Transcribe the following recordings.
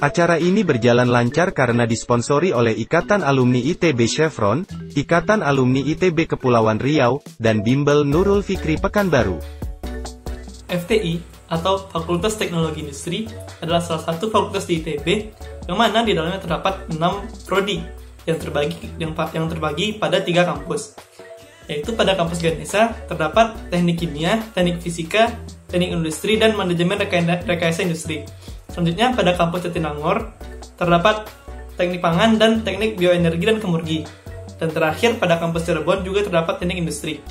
Acara ini berjalan lancar karena disponsori oleh Ikatan Alumni ITB Chevron, Ikatan Alumni ITB Kepulauan Riau, dan Bimbel Nurul Fikri Pekanbaru. FTI atau Fakultas Teknologi Industri adalah salah satu fakultas di ITB yang mana di dalamnya terdapat 6 prodi yang terbagi pada 3 kampus. Yaitu pada kampus Ganesha terdapat Teknik Kimia, Teknik Fisika, Teknik Industri, dan Manajemen Rekayasa Industri. Selanjutnya pada kampus Jatinangor terdapat Teknik Pangan dan Teknik Bioenergi dan Kemurgi. Dan terakhir pada kampus Cirebon juga terdapat Teknik Industri.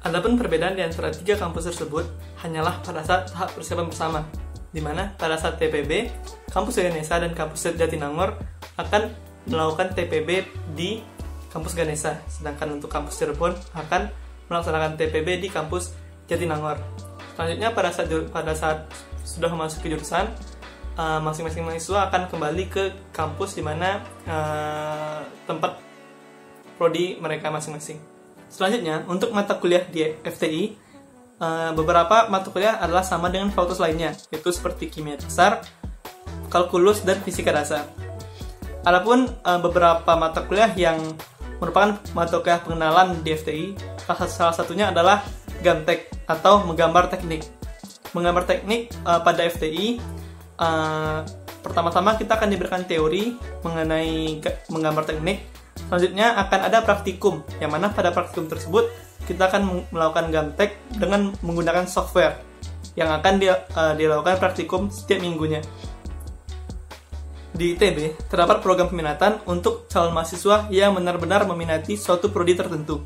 Adapun perbedaan di antara 3 kampus tersebut hanyalah pada saat tahap persiapan bersama, di mana pada saat TPB, kampus Ganesha dan kampus Jatinangor akan melakukan TPB di kampus Ganesha, sedangkan untuk kampus Cirebon akan melaksanakan TPB di kampus Jatinangor. Selanjutnya pada saat sudah memasuki jurusan, masing-masing mahasiswa akan kembali ke kampus di mana tempat prodi mereka masing-masing. Selanjutnya, untuk mata kuliah di FTI, beberapa mata kuliah adalah sama dengan fakultas lainnya, yaitu seperti kimia dasar, kalkulus, dan fisika dasar. Adapun beberapa mata kuliah yang merupakan mata kuliah pengenalan di FTI, salah satunya adalah Gamtek atau menggambar teknik. Menggambar teknik pada FTI, pertama-tama kita akan diberikan teori mengenai menggambar teknik. Selanjutnya akan ada praktikum, yang mana pada praktikum tersebut kita akan melakukan Gamtek dengan menggunakan software yang akan dilakukan praktikum setiap minggunya. Di ITB terdapat program peminatan untuk calon mahasiswa yang benar-benar meminati suatu prodi tertentu,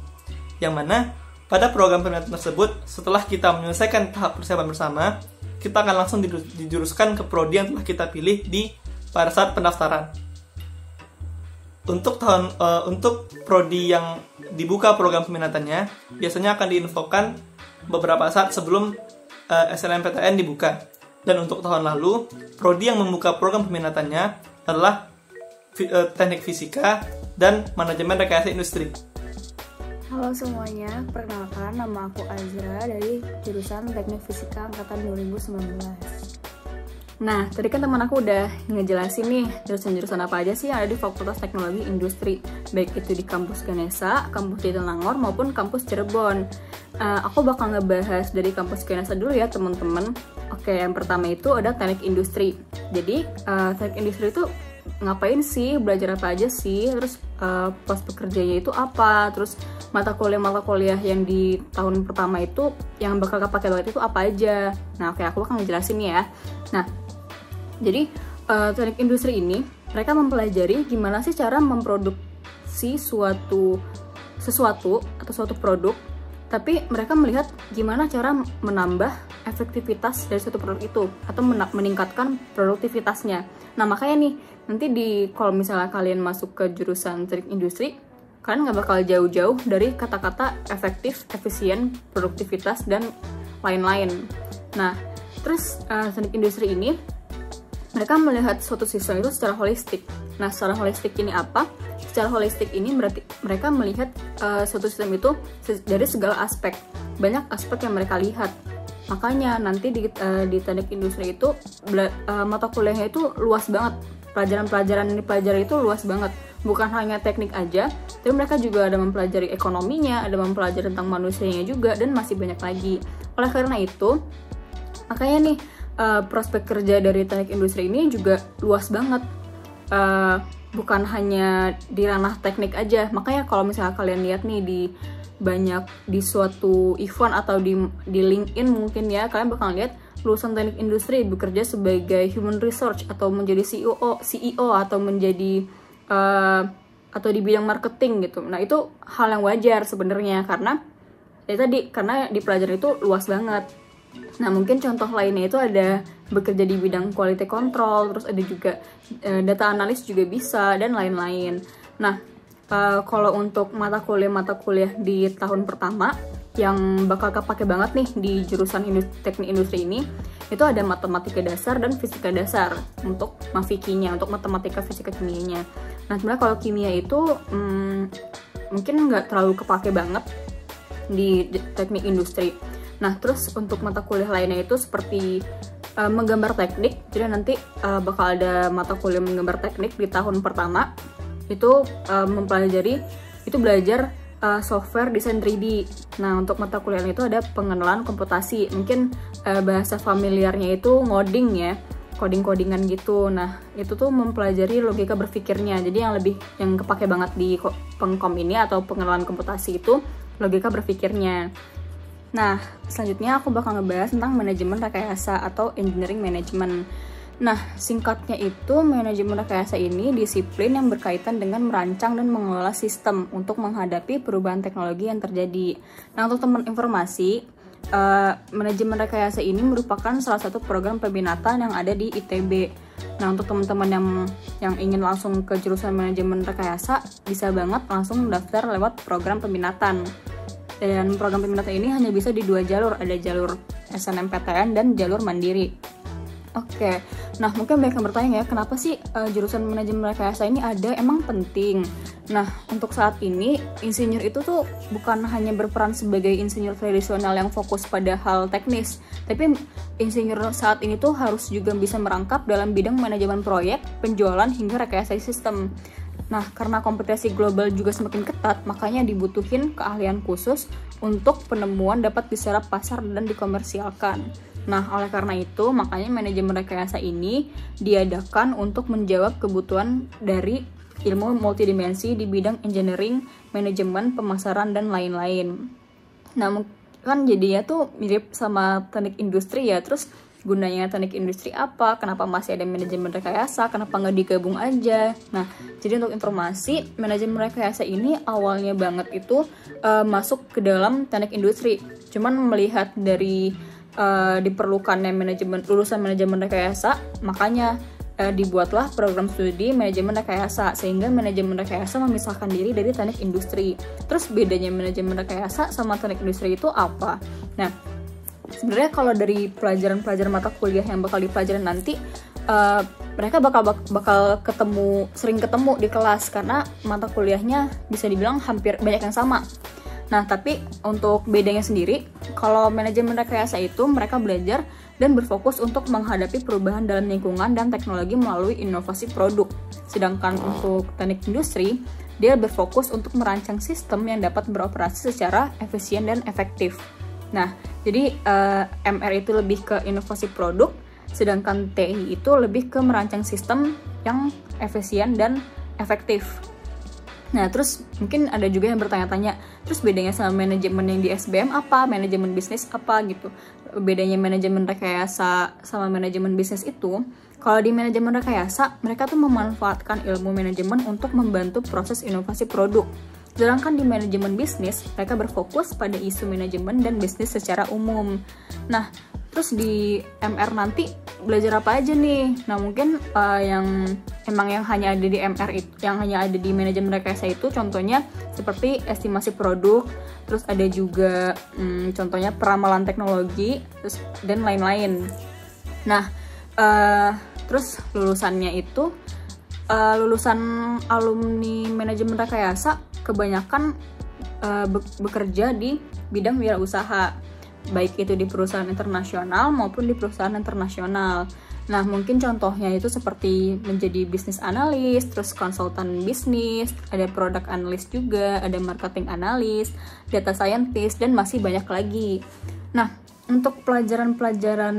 yang mana pada program peminatan tersebut, setelah kita menyelesaikan tahap persiapan bersama, kita akan langsung dijuruskan ke prodi yang telah kita pilih pada saat pendaftaran. Untuk prodi yang dibuka program peminatannya, biasanya akan diinfokan beberapa saat sebelum SNMPTN dibuka. Dan untuk tahun lalu, prodi yang membuka program peminatannya adalah Teknik Fisika dan Manajemen Rekayasa Industri. Halo semuanya, perkenalkan nama aku Azra dari jurusan Teknik Fisika angkatan 2019. Nah, tadi kan teman aku udah ngejelasin nih jurusan-jurusan apa aja sih yang ada di Fakultas Teknologi Industri, baik itu di kampus Ganesha, kampus Jatinangor, maupun kampus Cirebon. Aku bakal ngebahas dari kampus Ganesha dulu ya teman-teman. Oke, yang pertama itu ada Teknik Industri. Jadi, Teknik Industri itu ngapain sih, belajar apa aja sih, terus pas bekerjanya itu apa, terus mata kuliah yang di tahun pertama itu yang bakal kepake banget itu apa aja. Nah, oke, aku bakal ngejelasin ya. Nah, jadi Teknik Industri ini mereka mempelajari gimana sih cara memproduksi sesuatu atau suatu produk, tapi mereka melihat gimana cara menambah efektivitas dari suatu produk itu atau meningkatkan produktivitasnya. Nah, makanya nih nanti kalau misalnya kalian masuk ke jurusan Teknik Industri, kalian nggak bakal jauh-jauh dari kata-kata efektif, efisien, produktivitas, dan lain-lain. Nah, terus Teknik Industri ini mereka melihat suatu sistem itu secara holistik. Nah, secara holistik ini apa? Secara holistik ini berarti mereka melihat suatu sistem itu dari segala aspek. Banyak aspek yang mereka lihat. Makanya nanti di Teknik Industri itu mata kuliahnya itu luas banget. Pelajaran-pelajaran yang dipelajari itu luas banget. Bukan hanya teknik aja, tapi mereka juga ada mempelajari ekonominya, ada mempelajari tentang manusianya juga, dan masih banyak lagi. Oleh karena itu, makanya nih prospek kerja dari Teknik Industri ini juga luas banget, bukan hanya di ranah teknik aja. Makanya kalau misalnya kalian lihat nih di suatu event atau di LinkedIn mungkin ya, kalian bakal lihat lulusan Teknik Industri bekerja sebagai human research atau menjadi CEO atau menjadi atau di bidang marketing gitu. Nah, itu hal yang wajar sebenarnya karena di pelajaran itu luas banget. Nah, mungkin contoh lainnya itu ada bekerja di bidang quality control, terus ada juga data analis juga bisa, dan lain-lain. Nah, kalau untuk mata kuliah di tahun pertama yang bakal kepake banget nih di jurusan Teknik Industri ini, itu ada matematika dasar dan fisika dasar untuk mafikinya, untuk matematika fisika kimianya. Nah, sebenarnya kalau kimia itu mungkin nggak terlalu kepake banget di Teknik Industri. Nah, terus untuk mata kuliah lainnya itu seperti menggambar teknik. Jadi nanti bakal ada mata kuliah menggambar teknik di tahun pertama. Itu belajar software desain 3D. Nah, untuk mata kuliah itu ada pengenalan komputasi. Mungkin bahasa familiarnya itu ngoding ya, coding-codingan gitu. Nah, itu tuh mempelajari logika berpikirnya. Jadi yang kepake banget di pengkom ini atau pengenalan komputasi itu logika berpikirnya. Nah, selanjutnya aku bakal ngebahas tentang manajemen rekayasa atau engineering management. Nah, singkatnya itu manajemen rekayasa ini disiplin yang berkaitan dengan merancang dan mengelola sistem untuk menghadapi perubahan teknologi yang terjadi. Nah, untuk teman informasi, manajemen rekayasa ini merupakan salah satu program peminatan yang ada di ITB. Nah, untuk teman-teman yang ingin langsung ke jurusan manajemen rekayasa, bisa banget langsung daftar lewat program peminatan. Dan program peminatan ini hanya bisa di 2 jalur, ada jalur SNMPTN dan jalur mandiri. Oke, nah mungkin banyak yang bertanya ya, kenapa sih jurusan manajemen rekayasa ini ada, emang penting? Nah, untuk saat ini, insinyur itu tuh bukan hanya berperan sebagai insinyur tradisional yang fokus pada hal teknis, tapi insinyur saat ini tuh harus juga bisa merangkap dalam bidang manajemen proyek, penjualan, hingga rekayasa sistem. Nah, karena kompetisi global juga semakin ketat, makanya dibutuhin keahlian khusus untuk penemuan dapat diserap pasar dan dikomersialkan. Nah, oleh karena itu, makanya manajemen rekayasa ini diadakan untuk menjawab kebutuhan dari ilmu multidimensi di bidang engineering, manajemen, pemasaran, dan lain-lain. Nah, kan jadinya tuh mirip sama teknik industri ya, terus gunanya teknik industri apa, kenapa masih ada manajemen rekayasa, kenapa nggak digabung aja. Nah, jadi untuk informasi, manajemen rekayasa ini awalnya banget itu masuk ke dalam teknik industri. Cuman melihat dari diperlukannya lulusan manajemen rekayasa, makanya dibuatlah program studi manajemen rekayasa, sehingga manajemen rekayasa memisahkan diri dari teknik industri. Terus bedanya manajemen rekayasa sama teknik industri itu apa? Nah, sebenarnya kalau dari pelajaran mata kuliah yang bakal dipelajari nanti, mereka bakal sering ketemu di kelas karena mata kuliahnya bisa dibilang hampir banyak yang sama. Nah, tapi untuk bedanya sendiri, kalau manajemen rekayasa itu mereka belajar dan berfokus untuk menghadapi perubahan dalam lingkungan dan teknologi melalui inovasi produk. Sedangkan untuk teknik industri, dia berfokus untuk merancang sistem yang dapat beroperasi secara efisien dan efektif. Nah, jadi MR itu lebih ke inovasi produk, sedangkan TI itu lebih ke merancang sistem yang efisien dan efektif. Nah, terus mungkin ada juga yang bertanya-tanya, terus bedanya sama manajemen yang di SBM apa, manajemen bisnis apa gitu. Bedanya manajemen rekayasa sama manajemen bisnis itu, kalau di manajemen rekayasa, mereka tuh memanfaatkan ilmu manajemen untuk membantu proses inovasi produk. Sedangkan di manajemen bisnis, mereka berfokus pada isu manajemen dan bisnis secara umum. Nah, terus di MR nanti belajar apa aja nih? Nah, mungkin yang hanya ada di MR itu, yang hanya ada di manajemen rekayasa itu, contohnya seperti estimasi produk, terus ada juga contohnya peramalan teknologi, dan lain-lain. Nah, terus lulusannya itu lulusan alumni manajemen rekayasa kebanyakan bekerja di bidang wirausaha, baik itu di perusahaan internasional maupun di perusahaan internasional. Nah, mungkin contohnya itu seperti menjadi bisnis analis, terus konsultan bisnis, ada product analyst juga, ada marketing analyst, data scientist, dan masih banyak lagi. Nah, untuk pelajaran-pelajaran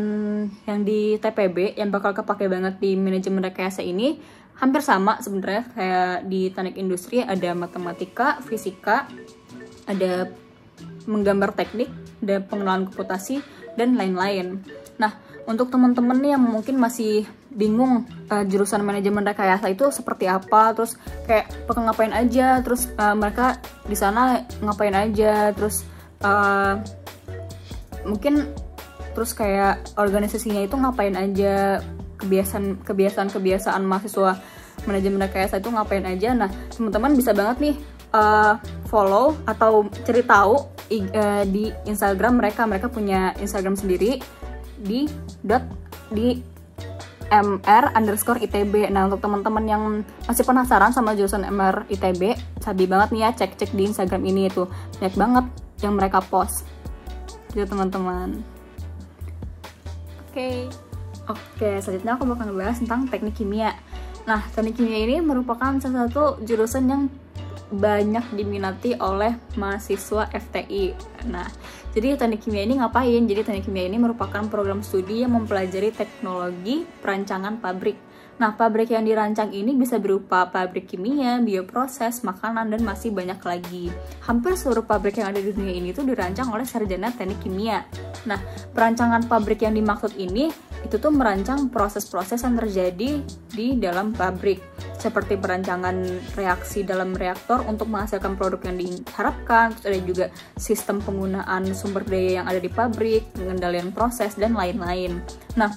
yang di TPB yang bakal kepake banget di manajemen rekayasa ini hampir sama sebenarnya kayak di teknik industri, ada matematika, fisika, ada menggambar teknik, ada pengenalan komputasi, dan lain-lain. Nah, untuk teman-teman yang mungkin masih bingung jurusan manajemen rekayasa itu seperti apa, terus kayak bakal ngapain aja, terus mereka di sana ngapain aja, terus mungkin terus kayak organisasinya itu ngapain aja, kebiasaan mahasiswa manajemen rekayasa itu ngapain aja. Nah, teman-teman bisa banget nih follow atau cari tahu di Instagram mereka punya Instagram sendiri di @mr_itb. Nah, untuk teman-teman yang masih penasaran sama jurusan MR ITB, sabi banget nih ya cek di Instagram ini, itu banyak banget yang mereka post. gitu teman-teman. Oke, selanjutnya aku bakal ngebahas tentang teknik kimia. Nah, teknik kimia ini merupakan salah satu jurusan yang banyak diminati oleh mahasiswa FTI. Nah, jadi teknik kimia ini ngapain? Jadi teknik kimia ini merupakan program studi yang mempelajari teknologi perancangan pabrik. Nah, pabrik yang dirancang ini bisa berupa pabrik kimia, bioproses, makanan, dan masih banyak lagi. Hampir seluruh pabrik yang ada di dunia ini tuh dirancang oleh sarjana teknik kimia. Nah, perancangan pabrik yang dimaksud ini itu tuh merancang proses-proses yang terjadi di dalam pabrik, seperti perancangan reaksi dalam reaktor untuk menghasilkan produk yang diharapkan. Terus ada juga sistem penggunaan sumber daya yang ada di pabrik, pengendalian proses, dan lain-lain. Nah,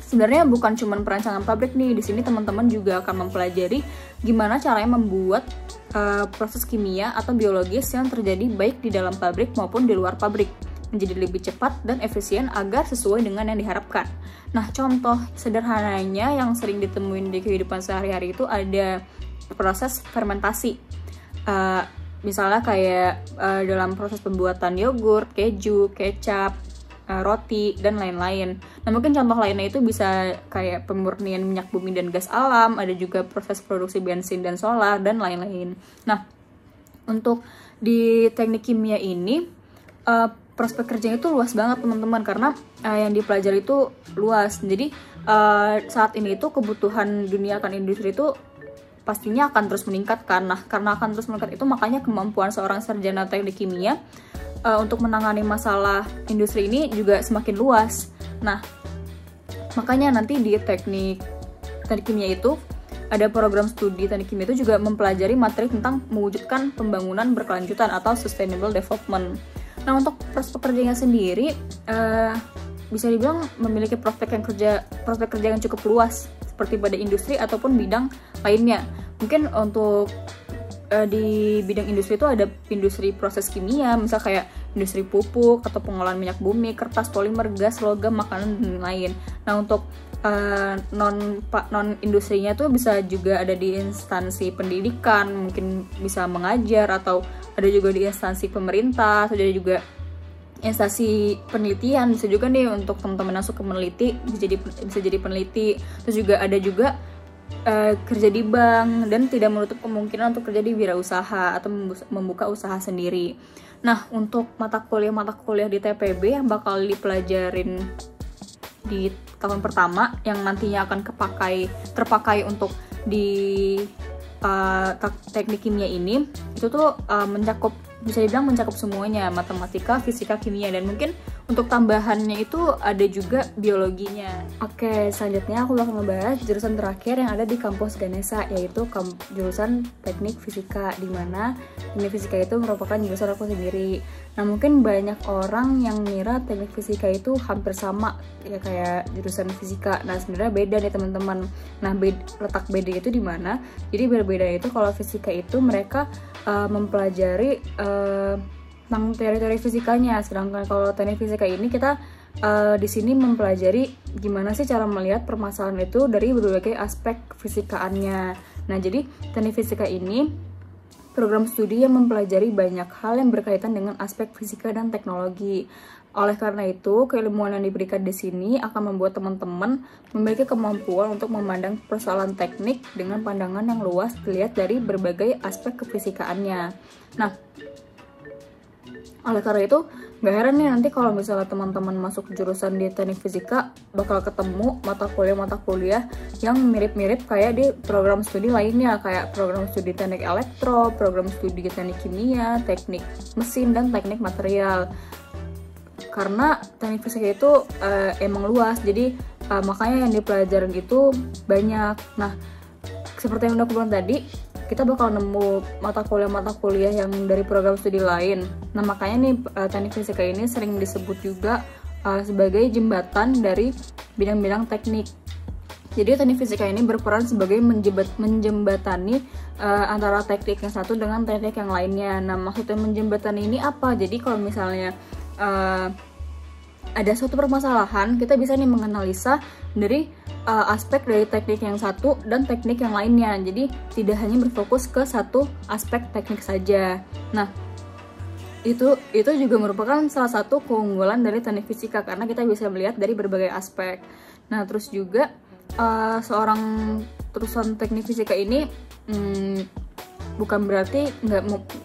sebenarnya bukan cuma perancangan pabrik nih, di sini teman-teman juga akan mempelajari gimana caranya membuat proses kimia atau biologis yang terjadi baik di dalam pabrik maupun di luar pabrik menjadi lebih cepat dan efisien agar sesuai dengan yang diharapkan. Nah, contoh sederhananya yang sering ditemuin di kehidupan sehari-hari itu ada proses fermentasi. Misalnya kayak dalam proses pembuatan yogurt, keju, kecap, roti, dan lain-lain. Nah, mungkin contoh lainnya itu bisa kayak pemurnian minyak bumi dan gas alam, ada juga proses produksi bensin dan solar, dan lain-lain. Nah, untuk di teknik kimia ini, prospek kerjanya itu luas banget teman-teman, karena yang dipelajari itu luas. Jadi saat ini itu kebutuhan dunia akan industri itu pastinya akan terus meningkat. Karena akan terus meningkat itu makanya kemampuan seorang sarjana teknik kimia untuk menangani masalah industri ini juga semakin luas. Nah, makanya nanti di teknik kimia itu ada program studi teknik kimia itu juga mempelajari materi tentang mewujudkan pembangunan berkelanjutan atau sustainable development. Nah, untuk prospek kerjanya sendiri bisa dibilang memiliki prospek kerja yang cukup luas seperti pada industri ataupun bidang lainnya. Mungkin untuk di bidang industri itu ada industri proses kimia, misal kayak industri pupuk atau pengolahan minyak bumi, kertas, polimer, gas, logam, makanan, dan lain. Nah, untuk non industrinya tuh bisa juga ada di instansi pendidikan, mungkin bisa mengajar, atau ada juga di instansi pemerintah, atau ada juga instansi penelitian, bisa juga nih untuk teman-teman masuk ke meneliti, bisa jadi peneliti. Terus juga ada juga kerja di bank, dan tidak menutup kemungkinan untuk kerja di wirausaha atau membuka usaha sendiri. Nah, untuk mata kuliah di TPB yang bakal dipelajarin di tahun pertama yang nantinya akan terpakai untuk di teknik kimia ini, itu tuh bisa dibilang mencakup semuanya, matematika, fisika, kimia, dan mungkin untuk tambahannya itu ada juga biologinya. Oke, selanjutnya aku bakal ngebahas jurusan terakhir yang ada di kampus Ganesha, yaitu jurusan teknik fisika, di mana teknik fisika itu merupakan jurusan aku sendiri. Nah, mungkin banyak orang yang ngira teknik fisika itu hampir sama ya kayak jurusan fisika. Nah, sebenarnya beda nih teman-teman. Nah, letak beda itu di mana? Jadi berbeda itu kalau fisika itu mereka mempelajari tentang teori-teori fisikanya, sedangkan kalau teknik fisika ini kita di sini mempelajari gimana sih cara melihat permasalahan itu dari berbagai aspek fisikaannya. Nah, jadi teknik fisika ini program studi yang mempelajari banyak hal yang berkaitan dengan aspek fisika dan teknologi. Oleh karena itu, keilmuan yang diberikan di sini akan membuat teman-teman memiliki kemampuan untuk memandang persoalan teknik dengan pandangan yang luas dilihat dari berbagai aspek kefisikaannya. Nah, oleh karena itu, gak heran nih nanti kalau misalnya teman-teman masuk jurusan di teknik fisika bakal ketemu mata kuliah yang mirip-mirip kayak di program studi lainnya, kayak program studi teknik elektro, program studi teknik kimia, teknik mesin, dan teknik material. Karena teknik fisika itu emang luas, jadi makanya yang dipelajarin itu banyak. Nah, seperti yang udah aku bilang tadi, kita bakal nemu mata kuliah yang dari program studi lain. Nah, makanya nih teknik fisika ini sering disebut juga sebagai jembatan dari bidang-bidang teknik. Jadi teknik fisika ini berperan sebagai menjembatani antara teknik yang satu dengan teknik yang lainnya. Nah, maksudnya menjembatani ini apa? Jadi kalau misalnya ada suatu permasalahan, kita bisa nih menganalisa dari aspek dari teknik yang satu dan teknik yang lainnya. Jadi tidak hanya berfokus ke satu aspek teknik saja. Nah, itu juga merupakan salah satu keunggulan dari teknik fisika karena kita bisa melihat dari berbagai aspek. Nah, terus juga seorang lulusan teknik fisika ini bukan berarti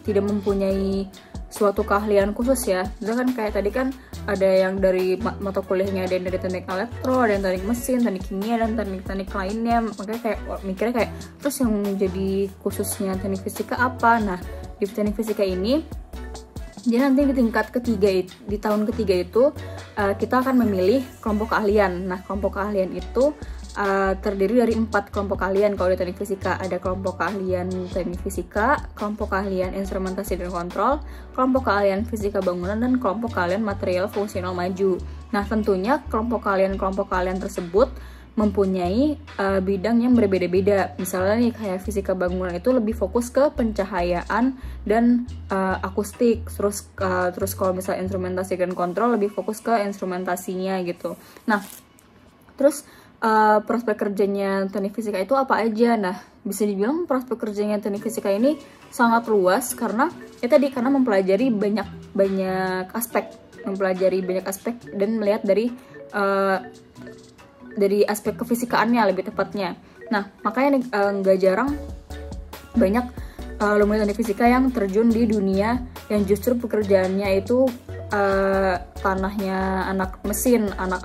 tidak mempunyai suatu keahlian khusus ya. Itu kan kayak tadi kan ada yang dari mata kuliahnya, ada yang dari teknik elektro, ada yang teknik mesin, teknik kimia, dan teknik-teknik lainnya. Makanya kayak mikirnya kayak terus yang jadi khususnya teknik fisika apa? Nah, di teknik fisika ini jadi nanti di tingkat ketiga, di tahun ketiga itu kita akan memilih kelompok keahlian. Nah, kelompok keahlian itu terdiri dari 4 kelompok keahlian. Kalau di teknik fisika ada kelompok keahlian teknik fisika, kelompok keahlian instrumentasi dan kontrol, kelompok keahlian fisika bangunan, dan kelompok keahlian material fungsional maju. Nah, tentunya kelompok keahlian tersebut mempunyai bidang yang berbeda-beda. Misalnya nih kayak fisika bangunan itu lebih fokus ke pencahayaan dan akustik. Terus kalau misalnya instrumentasi dan kontrol lebih fokus ke instrumentasinya gitu. Nah, terus prospek kerjanya teknik fisika itu apa aja? Nah, bisa dibilang prospek kerjanya teknik fisika ini sangat luas karena karena mempelajari banyak aspek dan melihat dari aspek kefisikaannya lebih tepatnya. Nah, makanya nggak jarang banyak alumni teknik fisika yang terjun di dunia yang justru pekerjaannya itu tanahnya anak mesin, anak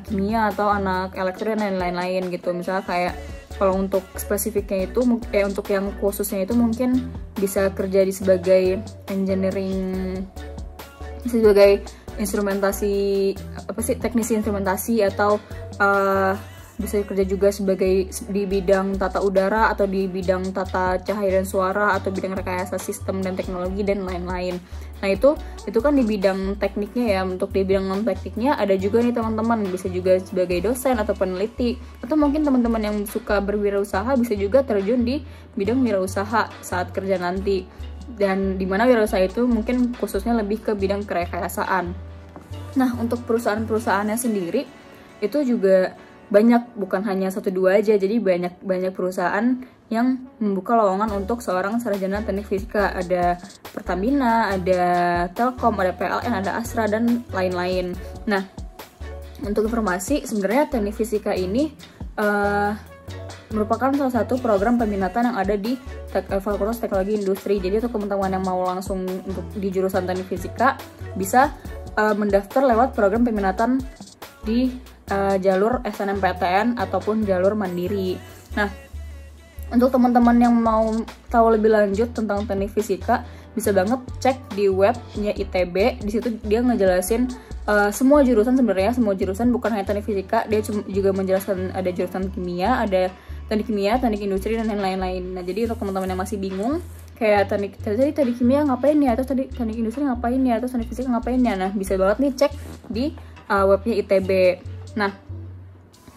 kimia atau anak elektro dan lain-lain gitu. Misalnya kayak kalau untuk spesifiknya itu untuk yang khususnya itu mungkin bisa kerja di sebagai engineering, sebagai teknisi instrumentasi, atau bisa kerja juga sebagai di bidang tata udara atau di bidang tata cahaya dan suara atau bidang rekayasa sistem dan teknologi dan lain-lain. Nah, itu kan di bidang tekniknya ya. Untuk di bidang non tekniknya ada juga nih teman-teman, bisa juga sebagai dosen atau peneliti, atau mungkin teman-teman yang suka berwirausaha bisa juga terjun di bidang wirausaha saat kerja nanti. Dan dimana wirausaha itu mungkin khususnya lebih ke bidang kerekayasaan. Nah, untuk perusahaan-perusahaannya sendiri itu juga banyak, bukan hanya 1-2 aja. Jadi banyak perusahaan yang membuka lowongan untuk seorang sarjana teknik fisika. Ada Pertamina, ada Telkom, ada PLN, ada Astra, dan lain-lain. Nah, untuk informasi, sebenarnya teknik fisika ini merupakan salah satu program peminatan yang ada di Fakultas Teknologi Industri. Jadi untuk teman-teman yang mau langsung untuk di jurusan teknik fisika bisa mendaftar lewat program peminatan di jalur SNMPTN ataupun jalur mandiri. Nah, untuk teman-teman yang mau tahu lebih lanjut tentang teknik fisika, bisa banget cek di webnya ITB. Di situ dia ngejelasin semua jurusan, sebenarnya semua jurusan, bukan hanya teknik fisika. Dia juga menjelaskan ada jurusan kimia, ada teknik kimia, teknik industri, dan lain-lain. Nah, jadi untuk teman-teman yang masih bingung, kayak teknik kimia ngapain ya, atau teknik industri ngapain ya, atau teknik fisika ngapain ya, nah bisa banget nih cek di webnya ITB. Nah,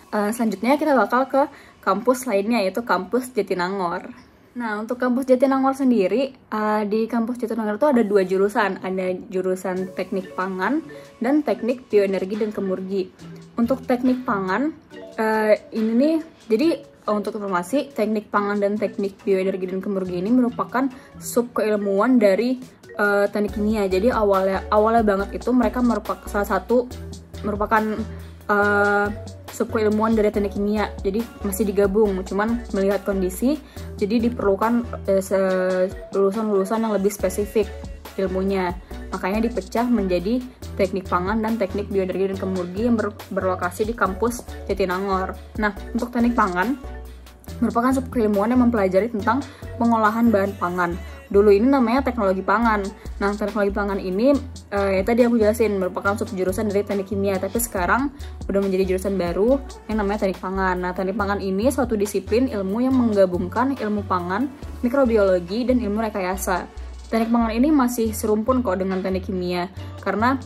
selanjutnya kita bakal ke kampus lainnya, yaitu kampus Jatinangor. Nah, untuk kampus Jatinangor sendiri, di kampus Jatinangor itu ada 2 jurusan. Ada jurusan teknik pangan dan teknik bioenergi dan kemurgi. Untuk teknik pangan, ini nih, jadi untuk informasi, teknik pangan dan teknik bioenergi dan kemurgi ini merupakan sub keilmuan dari teknik kimia. Jadi awalnya banget itu mereka merupakan sub keilmuan dari teknik kimia. Jadi masih digabung, cuman melihat kondisi, jadi diperlukan lulusan-lulusan yang lebih spesifik ilmunya. Makanya dipecah menjadi teknik pangan dan teknik bioenergi dan kemurgi yang berlokasi di kampus Jatinangor. Nah, untuk teknik pangan merupakan sub keilmuan yang mempelajari tentang pengolahan bahan pangan. Dulu ini namanya teknologi pangan. Nah, teknologi pangan ini tadi aku jelasin merupakan sub jurusan dari teknik kimia, tapi sekarang udah menjadi jurusan baru yang namanya teknik pangan. Nah, teknik pangan ini suatu disiplin ilmu yang menggabungkan ilmu pangan, mikrobiologi, dan ilmu rekayasa. Teknik pangan ini masih serumpun kok dengan teknik kimia karena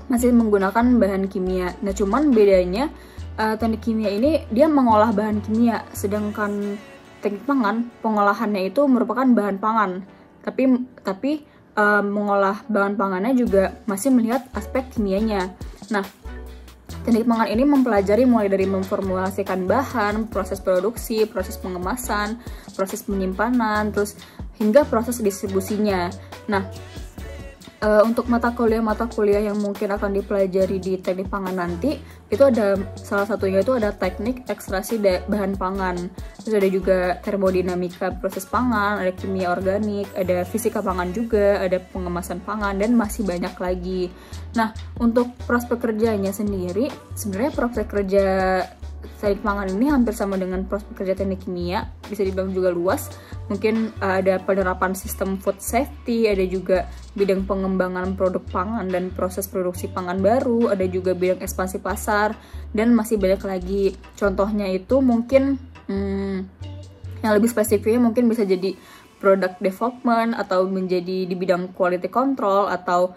masih menggunakan bahan kimia. Nah, cuman bedanya teknik kimia ini dia mengolah bahan kimia, sedangkan teknik pangan pengolahannya itu merupakan bahan pangan, tapi mengolah bahan pangannya juga masih melihat aspek kimianya. Nah, teknik pangan ini mempelajari mulai dari memformulasikan bahan, proses produksi, proses pengemasan, proses penyimpanan, terus hingga proses distribusinya. Nah, untuk mata kuliah yang mungkin akan dipelajari di teknik pangan nanti, itu ada salah satunya itu ada teknik ekstraksi bahan pangan. Terus ada juga termodinamika proses pangan, ada kimia organik, ada fisika pangan juga, ada pengemasan pangan, dan masih banyak lagi. Nah, untuk prospek kerjanya sendiri, sebenarnya prospek kerja teknik pangan ini hampir sama dengan prospek kerja teknik kimia, bisa dibilang juga luas. Mungkin ada penerapan sistem food safety, ada juga bidang pengembangan produk pangan dan proses produksi pangan baru, ada juga bidang ekspansi pasar, dan masih banyak lagi. Contohnya itu mungkin yang lebih spesifiknya mungkin bisa jadi product development, atau menjadi di bidang quality control, atau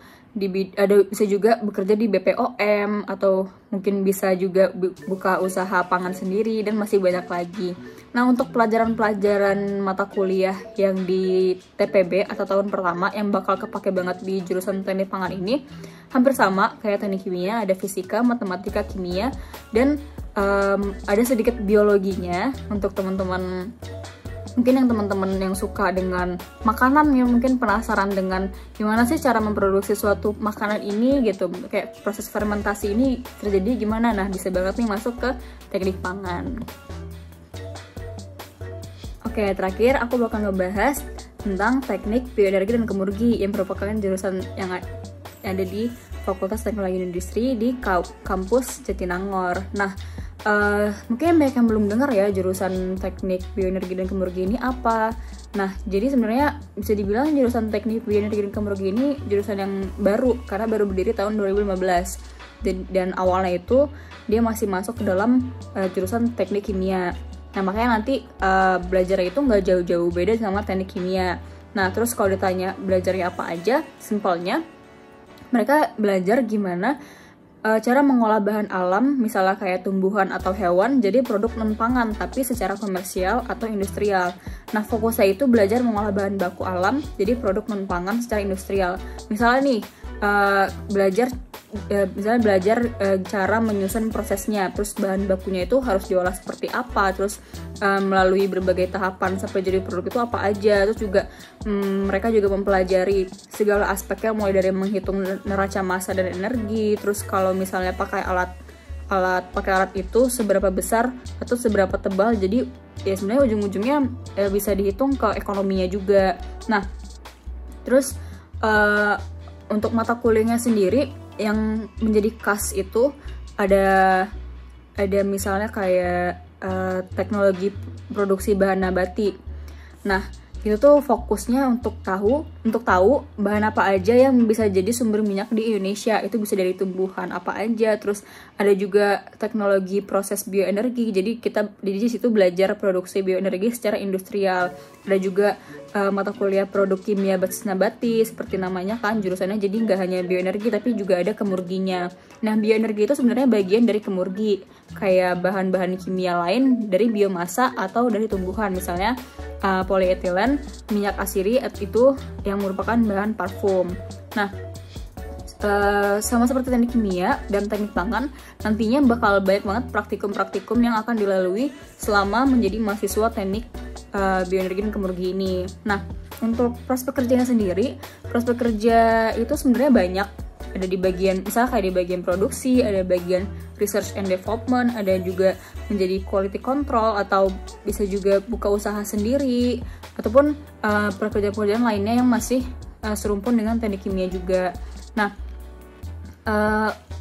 bisa juga bekerja di BPOM, atau mungkin bisa juga buka usaha pangan sendiri, dan masih banyak lagi. Nah, untuk pelajaran-pelajaran mata kuliah yang di TPB atau tahun pertama yang bakal kepake banget di jurusan teknik pangan ini hampir sama kayak teknik kimia, ada fisika, matematika, kimia, dan ada sedikit biologinya. Untuk teman-teman mungkin yang teman-teman yang suka dengan makanan, yang mungkin penasaran dengan gimana sih cara memproduksi suatu makanan ini gitu, kayak proses fermentasi ini terjadi gimana, nah bisa banget nih masuk ke teknik pangan. Oke, terakhir aku bakal ngebahas tentang teknik bioenergi dan kemurgi yang merupakan jurusan yang ada di Fakultas Teknologi Industri di kampus Jatinangor. Nah, mungkin banyak yang belum dengar ya jurusan teknik bioenergi dan kemurgi ini apa. Nah, jadi sebenarnya bisa dibilang jurusan teknik bioenergi dan kemurgi ini jurusan yang baru karena baru berdiri tahun 2015, dan awalnya itu dia masih masuk ke dalam jurusan teknik kimia. Nah, makanya nanti belajarnya itu nggak jauh-jauh beda sama teknik kimia. Nah, terus kalau ditanya belajarnya apa aja, simpelnya mereka belajar gimana cara mengolah bahan alam, misalnya kayak tumbuhan atau hewan, jadi produk non-pangan, tapi secara komersial atau industrial. Nah, fokusnya itu belajar mengolah bahan baku alam, jadi produk non-pangan secara industrial. Misalnya nih, belajar cara menyusun prosesnya, terus bahan bakunya itu harus diolah seperti apa, terus melalui berbagai tahapan sampai jadi produk itu apa aja. Terus juga mereka juga mempelajari segala aspeknya, mulai dari menghitung neraca massa dan energi, terus kalau misalnya pakai alat itu seberapa besar atau seberapa tebal, jadi ya sebenarnya ujung-ujungnya bisa dihitung ke ekonominya juga. Nah, terus untuk mata kuliahnya sendiri yang menjadi khas itu ada misalnya kayak teknologi produksi bahan nabati. Nah, itu tuh fokusnya untuk tahu bahan apa aja yang bisa jadi sumber minyak di Indonesia. Itu bisa dari tumbuhan apa aja. Terus ada juga teknologi proses bioenergi. Jadi kita di situ belajar produksi bioenergi secara industrial. Ada juga mata kuliah produk kimia basis nabati, seperti namanya kan jurusannya, jadi nggak hanya bioenergi tapi juga ada kemurginya. Nah, bioenergi itu sebenarnya bagian dari kemurgi, kayak bahan-bahan kimia lain dari biomasa atau dari tumbuhan, misalnya polietilen, minyak asiri itu yang merupakan bahan parfum. Nah, sama seperti teknik kimia dan teknik pangan, nantinya bakal banyak banget praktikum-praktikum yang akan dilalui selama menjadi mahasiswa teknik bioenergi dan kemurgi ini. Nah, untuk prospek kerjanya sendiri, prospek kerja itu sebenarnya banyak. Ada di bagian, misalnya kayak di bagian produksi, ada bagian research and development, ada juga menjadi quality control, atau bisa juga buka usaha sendiri, ataupun pekerjaan-pekerjaan lainnya yang masih serumpun dengan teknik kimia juga. Nah,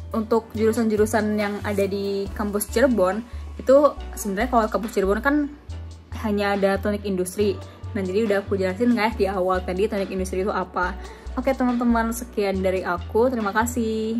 untuk jurusan-jurusan yang ada di kampus Cirebon, itu sebenarnya kalau kampus Cirebon kan hanya ada teknik industri. Nah, jadi udah aku jelasin guys di awal tadi teknik industri itu apa. Oke teman-teman, sekian dari aku. Terima kasih.